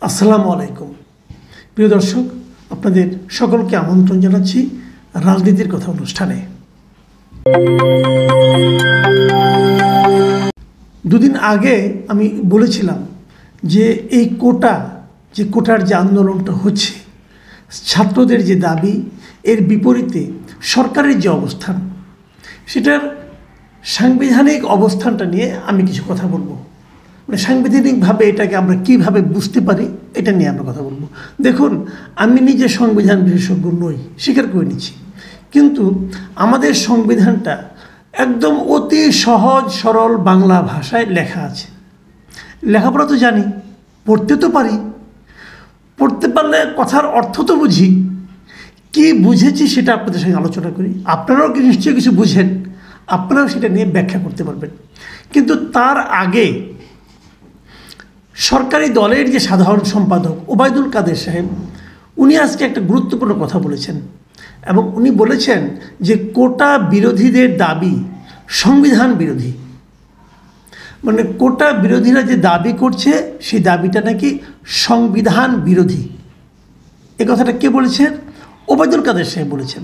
আসসালামু আলাইকুম প্রিয় দর্শক, আপনাদের সকলকে আমন্ত্রণ জানাচ্ছি রাজনীতির কথা অনুষ্ঠানে। দুদিন আগে আমি বলেছিলাম যে এই কোটার যে আন্দোলনটা হচ্ছে, ছাত্রদের যে দাবি, এর বিপরীতে সরকারের যে অবস্থান, সেটার সাংবিধানিক অবস্থানটা নিয়ে আমি কিছু কথা বলবো। সাংবিধানিকভাবে এটাকে আমরা কিভাবে বুঝতে পারি, এটা নিয়ে আমরা কথা বলবো। দেখুন, আমি নিজে সংবিধান বিশেষজ্ঞ নই, স্বীকার করে নিচ্ছি, কিন্তু আমাদের সংবিধানটা একদম অতি সহজ সরল বাংলা ভাষায় লেখা আছে। লেখাপড়া তো জানি, পড়তে তো পারি, পড়তে পারলে কথার অর্থ তো বুঝি। কি বুঝেছি সেটা আপনাদের সঙ্গে আলোচনা করি। আপনারাও কি নিশ্চয়ই কিছু বুঝেন, আপনারাও সেটা নিয়ে ব্যাখ্যা করতে পারবেন। কিন্তু তার আগে সরকারি দলের যে সাধারণ সম্পাদক ওবায়দুল কাদের সাহেব, উনি আজকে একটা গুরুত্বপূর্ণ কথা বলেছেন, এবং উনি বলেছেন যে কোটা বিরোধীদের দাবি সংবিধান বিরোধী। মানে কোটা বিরোধীরা যে দাবি করছে সেই দাবিটা নাকি সংবিধান বিরোধী। এ কথাটা কে বলেছেন? ওবায়দুল কাদের সাহেব বলেছেন।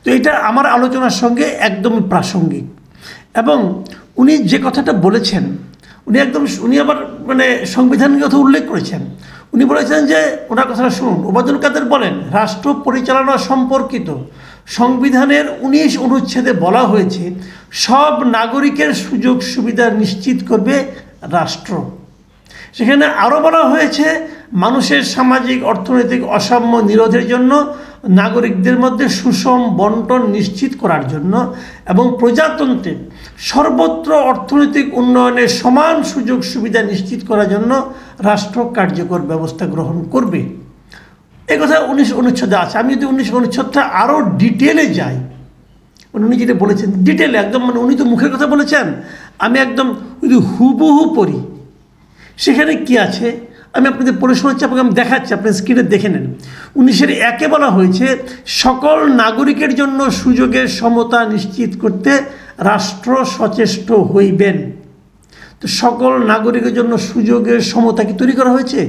তো এটা আমার আলোচনার সঙ্গে একদম প্রাসঙ্গিক, এবং উনি যে কথাটা বলেছেন, উনি আবার সংবিধানের কথা উল্লেখ করেছেন। উনি বলেছেন যে, ওনার কথাটা শুনুন। ওবায়দুল কাদের বলেন, রাষ্ট্র পরিচালনা সম্পর্কিত সংবিধানের 19 অনুচ্ছেদে বলা হয়েছে সব নাগরিকের সুযোগ সুবিধা নিশ্চিত করবে রাষ্ট্র। সেখানে আরও বলা হয়েছে মানুষের সামাজিক অর্থনৈতিক অসাম্য নিরোধের জন্য, নাগরিকদের মধ্যে সুষম বন্টন নিশ্চিত করার জন্য এবং প্রজাতন্ত্রের সর্বত্র অর্থনৈতিক উন্নয়নের সমান সুযোগ সুবিধা নিশ্চিত করার জন্য রাষ্ট্র কার্যকর ব্যবস্থা গ্রহণ করবে। এই কথা 19 অনুচ্ছেদে আছে। আমি যদি 19 অনুচ্ছেদটা আরও ডিটেলে যাই, উনি যেটা বলেছেন ডিটেলে একদম, উনি তো মুখের কথা বলেছেন, আমি একদম যদি হুবহু পড়ি, সেখানে কি আছে আমি আপনাদের পড়ে শোনাচ্ছি, আপনাকে আমি দেখাচ্ছি, আপনি স্ক্রিনে দেখে নেন। 19-এর 1-এ বলা হয়েছে সকল নাগরিকের জন্য সুযোগের সমতা নিশ্চিত করতে রাষ্ট্র সচেষ্ট হইবেন। তো সকল নাগরিকের জন্য সুযোগের সমতা কি তৈরি করা হয়েছে?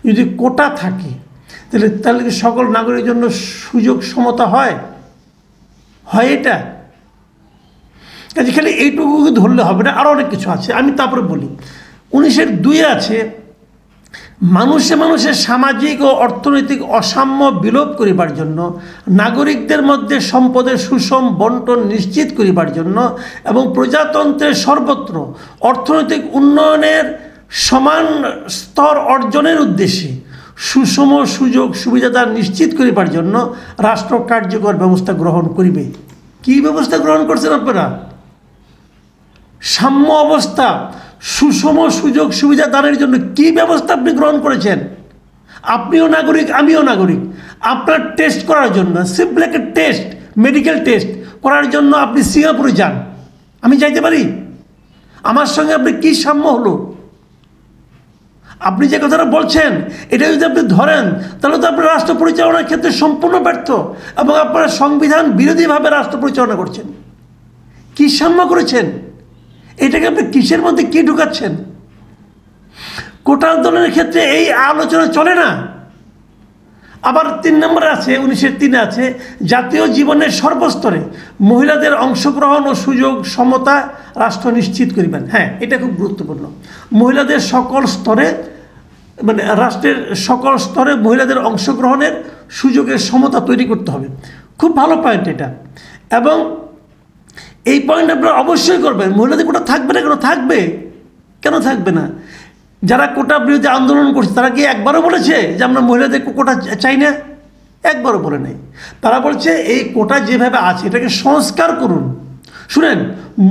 যদি কোটা থাকে তাহলে কি সকল নাগরিকের জন্য সুযোগ সমতা হয়? এটা কাজে খালি এইটুকু ধরলে হবে না, আরও অনেক কিছু আছে, আমি তারপরে বলি। 19-এর 2-এ আছে মানুষের সামাজিক ও অর্থনৈতিক অসাম্য বিলোপ করিবার জন্য, নাগরিকদের মধ্যে সম্পদের সুষম বন্টন নিশ্চিত করিবার জন্য এবং প্রজাতন্ত্রের সর্বত্র অর্থনৈতিক উন্নয়নের সমান স্তর অর্জনের উদ্দেশ্যে সুষম সুযোগ সুবিধাদান নিশ্চিত করিবার জন্য রাষ্ট্র কার্যকর ব্যবস্থা গ্রহণ করিবে। কি ব্যবস্থা গ্রহণ করছেন আপনারা? সাম্য অবস্থা, সুষম সুযোগ সুবিধা দানের জন্য কি ব্যবস্থা আপনি গ্রহণ করেছেন? আপনিও নাগরিক, আমিও নাগরিক। আপনার টেস্ট করার জন্য, সিম্পল একটা টেস্ট, মেডিকেল টেস্ট করার জন্য আপনি সিঙ্গাপুরে যান, আমি যাইতে পারি? আমার সঙ্গে আপনি কি সাম্য হলো? আপনি যে কথাটা বলছেন এটা যদি আপনি ধরেন, তাহলে তো আপনার রাষ্ট্র পরিচালনার ক্ষেত্রে সম্পূর্ণ ব্যর্থ, এবং আপনারা সংবিধান বিরোধীভাবে রাষ্ট্র পরিচালনা করছেন। কি সাম্য করেছেন? এটাকে আপনি কিসের মধ্যে কি ঢুকাচ্ছেন? কোটা আন্দোলনের ক্ষেত্রে এই আলোচনা চলে না। আবার 3 নম্বরে আছে, 19-এর 3-এ আছে জাতীয় জীবনের সর্বস্তরে মহিলাদের অংশগ্রহণ ও সুযোগ সমতা রাষ্ট্র নিশ্চিত করিবেন। হ্যাঁ, এটা খুব গুরুত্বপূর্ণ। মহিলাদের সকল স্তরে, রাষ্ট্রের সকল স্তরে মহিলাদের অংশগ্রহণের সুযোগের সমতা তৈরি করতে হবে। খুব ভালো পয়েন্ট এটা, এবং এই পয়েন্ট আপনারা অবশ্যই করবেন। মহিলাদের কোটা থাকবে না কেন? থাকবে। কেন থাকবে না? যারা কোটা বিরোধী আন্দোলন করছে তারা কি একবারও বলেছে যে আমরা মহিলাদের কোটা চাই না? একবারও বলে নাই। তারা বলছে এই কোটা যেভাবে আছে এটাকে সংস্কার করুন। শুনেন,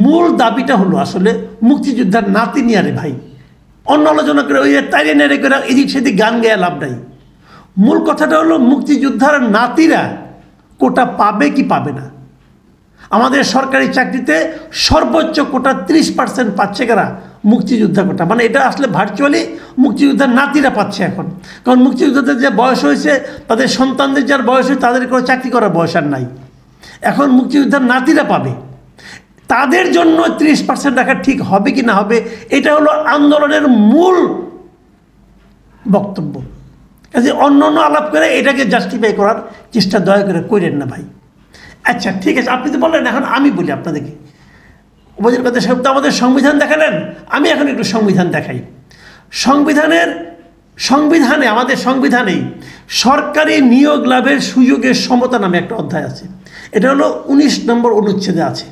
মূল দাবিটা হলো আসলে মুক্তিযোদ্ধার নাতি নিয়ে, রে ভাই, অন্য আলোচনা করে ওই তাইরে নেড়ে করে এদিক সেদিক গান গেয়ে লাভ নাই। মূল কথাটা হলো মুক্তিযোদ্ধার নাতিরা কোটা পাবে কি পাবে না। আমাদের সরকারি চাকরিতে সর্বোচ্চ কোটা 30% পাচ্ছে কারা? মুক্তিযোদ্ধা কোটা। এটা আসলে ভার্চুয়ালি মুক্তিযোদ্ধার নাতিরা পাচ্ছে এখন, কারণ মুক্তিযোদ্ধাদের যে বয়স হয়েছে, তাদের সন্তানদের যার বয়স হয়েছে, তাদের কোনো চাকরি করার বয়স আর নাই। এখন মুক্তিযোদ্ধার নাতিরা পাবে। তাদের জন্য 30% রাখা ঠিক হবে কি না হবে, এটা হলো আন্দোলনের মূল বক্তব্য। কাজে অন্য অন্য আলাপ করে এটাকে জাস্টিফাই করার চেষ্টা দয়া করে করেন না ভাই। আচ্ছা ঠিক আছে, আপনি তো বললেন, এখন আমি বলি আপনাদেরকে। ওবায়দুল কাদের সাহেব তো আমাদের সংবিধান দেখালেন, আমি এখন একটু সংবিধান দেখাই। সংবিধানে আমাদের সংবিধানেই সরকারি নিয়োগ লাভের সুযোগের সমতা নামে একটা অধ্যায় আছে। এটা হলো 19 নম্বর অনুচ্ছেদে আছে।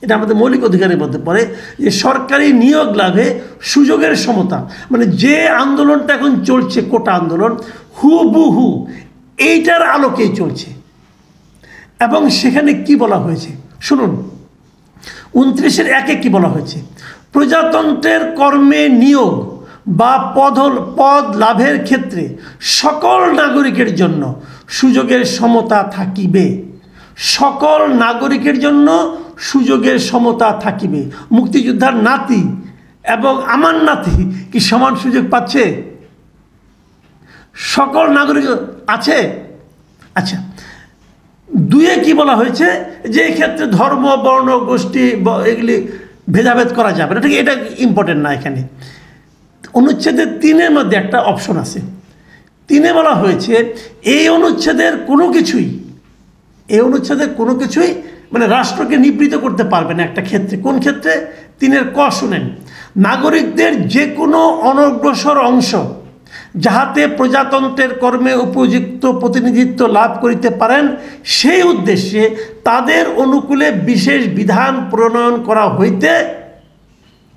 এটা আমাদের মৌলিক অধিকারের মধ্যে পড়ে যে সরকারি নিয়োগ লাভে সুযোগের সমতা, মানে যে আন্দোলনটা এখন চলছে কোটা আন্দোলন, হুবহু এইটার আলোকেই চলছে। এবং সেখানে কি বলা হয়েছে শুনুন, 29-এর 1-এ কি বলা হয়েছে, প্রজাতন্ত্রের কর্মে নিয়োগ বা পদ লাভের ক্ষেত্রে সকল নাগরিকের জন্য সুযোগের সমতা থাকিবে। সকল নাগরিকের জন্য সুযোগের সমতা থাকিবে। মুক্তিযোদ্ধার নাতি এবং আমার নাতি কি সমান সুযোগ পাচ্ছে? সকল নাগরিক আছে? আচ্ছা, 2-এ কি বলা হয়েছে যে এক্ষেত্রে ধর্ম, বর্ণ, গোষ্ঠী এগুলি ভেদাভেদ করা যাবে না। ঠিক, এটা ইম্পর্টেন্ট না। এখানে অনুচ্ছেদের 3-এর মধ্যে একটা অপশন আছে। 3-এ বলা হয়েছে এই অনুচ্ছেদের কোনো কিছুই মানে রাষ্ট্রকে নিবৃত করতে পারবে না একটা ক্ষেত্রে। কোন ক্ষেত্রে? 3-এর ক শুনেন, নাগরিকদের যে কোনো অনগ্রসর অংশ যাহাতে প্রজাতন্ত্রের কর্মে উপযুক্ত প্রতিনিধিত্ব লাভ করিতে পারেন সেই উদ্দেশ্যে তাদের অনুকূলে বিশেষ বিধান প্রণয়ন করা হইতে,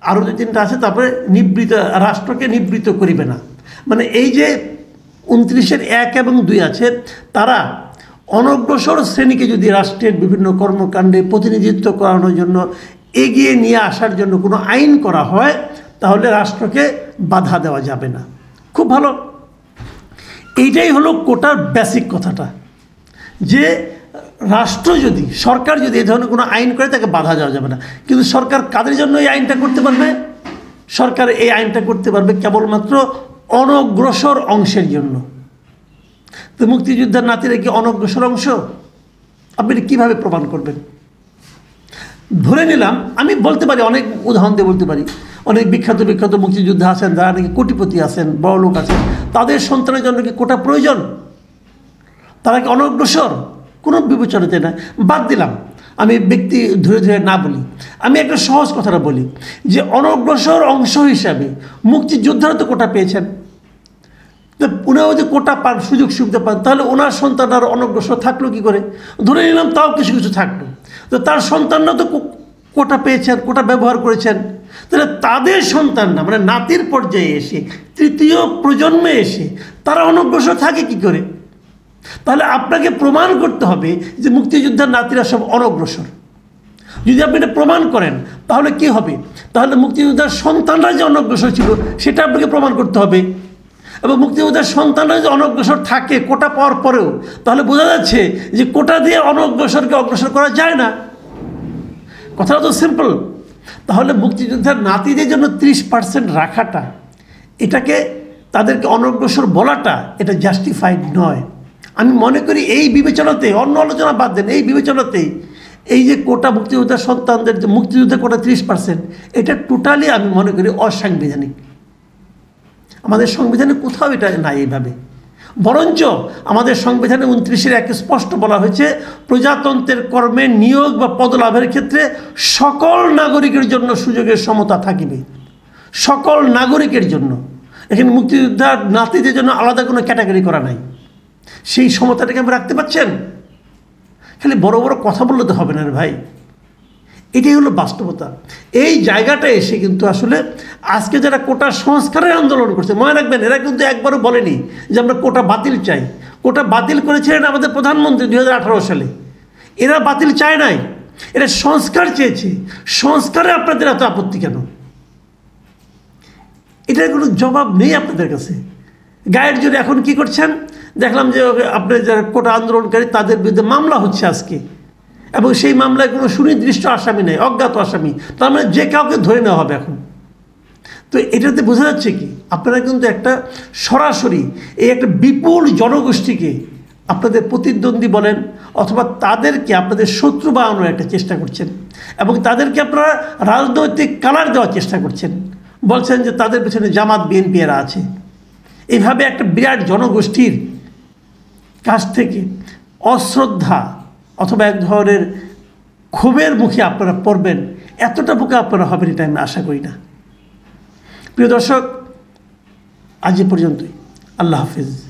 আরও যে 3টা আছে, তারপরে রাষ্ট্রকে নিবৃত করিবে না। মানে এই যে 29-এর 1 এবং 2 আছে, তারা অনগ্রসর শ্রেণীকে যদি রাষ্ট্রের বিভিন্ন কর্মকাণ্ডে প্রতিনিধিত্ব করানোর জন্য এগিয়ে নিয়ে আসার জন্য কোনো আইন করা হয়, তাহলে রাষ্ট্রকে বাধা দেওয়া যাবে না। খুব ভালো। এইটাই হলো কোটার বেসিক কথাটা, যে সরকার যদি এই ধরনের কোনো আইন করে তাকে বাধা দেওয়া যাবে না। কিন্তু সরকার কাদের জন্য এই আইনটা করতে পারবে? সরকার এই আইনটা করতে পারবে কেবলমাত্র অনগ্রসর অংশের জন্য। তো মুক্তিযোদ্ধার নাতিরা কি অনগ্রসর অংশ? আপনি কীভাবে প্রমাণ করবেন? ধরে নিলাম, আমি বলতে পারি, অনেক উদাহরণ দিয়ে বলতে পারি, অনেক বিখ্যাত মুক্তিযোদ্ধা আছেন যারা নাকি কোটিপতি আছেন, বড় লোক আছেন, তাদের সন্তানের জন্য কি কোটা প্রয়োজন? তারা কি অনগ্রসর? কোনো বিবেচনাতে না। বাদ দিলাম, আমি ব্যক্তি ধরে না বলি, আমি একটা সহজ কথাটা বলি যে অনগ্রসর অংশ হিসাবে মুক্তিযোদ্ধারা তো কোটা পেয়েছেন। তো উনিও যদি কোটা পান, সুযোগ সুবিধা পান, তাহলে ওনার সন্তান আর অনগ্রসর থাকলো কী করে? ধরে নিলাম তাও কিছু থাকলো, তো তার সন্তানরা তো কোটা পেয়েছেন, কোটা ব্যবহার করেছেন, তাহলে তাদের সন্তানরা মানে নাতির পর্যায়ে এসে, 3য় প্রজন্মে এসে তারা অনগ্রসর থাকে কি করে? তাহলে আপনাকে প্রমাণ করতে হবে যে মুক্তিযোদ্ধার নাতিরা সব অনগ্রসর। যদি আপনি এটা প্রমাণ করেন তাহলে কি হবে? তাহলে মুক্তিযোদ্ধার সন্তানরা যে অনগ্রসর ছিল সেটা আপনাকে প্রমাণ করতে হবে। এবং মুক্তিযোদ্ধার সন্তানরা যে অনগ্রসর থাকে কোটা পাওয়ার পরেও, তাহলে বোঝা যাচ্ছে যে কোটা দিয়ে অনগ্রসরকে অগ্রসর করা যায় না। কথাটা তো সিম্পল। তাহলে মুক্তিযোদ্ধার নাতিদের জন্য 30% রাখাটা, এটাকে তাদেরকে অনগ্রসর বলাটা, এটা জাস্টিফাইড নয়। আমি মনে করি এই বিবেচনাতে, অন্য আলোচনা বাদ দেন, এই বিবেচনাতেই এই যে কোটা মুক্তিযোদ্ধার সন্তানদের যে মুক্তিযোদ্ধা কোটা 30%, এটা টোটালি আমি মনে করি অসাংবিধানিক। আমাদের সংবিধানে কোথাও এটা নাই এইভাবে। বরঞ্চ আমাদের সংবিধানে 29-এর 1-এ স্পষ্ট বলা হয়েছে প্রজাতন্ত্রের কর্মে নিয়োগ বা পদলাভের ক্ষেত্রে সকল নাগরিকের জন্য সুযোগের সমতা থাকিবে। সকল নাগরিকের জন্য। এখানে মুক্তিযোদ্ধার নাতিদের জন্য আলাদা কোনো ক্যাটাগরি করা নাই। সেই সমতাটাকে আপনি রাখতে পারছেন? খালি বড় বড় কথা বললে তো হবে না রে ভাই। এটাই হলো বাস্তবতা। এই জায়গাটা এসে কিন্তু আসলে আজকে যারা কোটা সংস্কারের আন্দোলন করছে, মনে রাখবেন, এরা কিন্তু একবারও বলেনি যে আমরা কোটা বাতিল চাই। কোটা বাতিল করেছিলেন আমাদের প্রধানমন্ত্রী 2018 সালে। এরা বাতিল চায় নাই, এরা সংস্কার চেয়েছে। সংস্কারে আপনাদের এত আপত্তি কেন? এটার কোনো জবাব নেই আপনাদের কাছে। গায়ের জোরে এখন কি করছেন দেখলাম যে আপনার যারা কোটা আন্দোলনকারী তাদের বিরুদ্ধে মামলা হচ্ছে আজকে, এবং সেই মামলায় কোনো সুনির্দিষ্ট আসামি নেই, অজ্ঞাত আসামি। তার মানে যে কাউকে ধরে নেওয়া হবে এখন। তো এটাতে বোঝা যাচ্ছে কি আপনারা কিন্তু একটা সরাসরি এই একটা বিপুল জনগোষ্ঠীকে আপনাদের প্রতিদ্বন্দ্বী বলেন অথবা তাদেরকে আপনাদের শত্রু বানানোর একটা চেষ্টা করছেন, এবং তাদেরকে আপনারা রাজনৈতিক কালার দেওয়ার চেষ্টা করছেন। বলছেন যে তাদের পেছনে জামাত বিএনপি এরা আছে। এইভাবে একটা বিরাট জনগোষ্ঠীর কাছ থেকে অশ্রদ্ধা অথবা এক ধরনের ক্ষোভের মুখে আপনারা পড়বেন, এতটা বুকে আপনারা হবেন এটা আমি আশা করি না। প্রিয় দর্শক, আজ এ পর্যন্তই। আল্লাহ হাফিজ।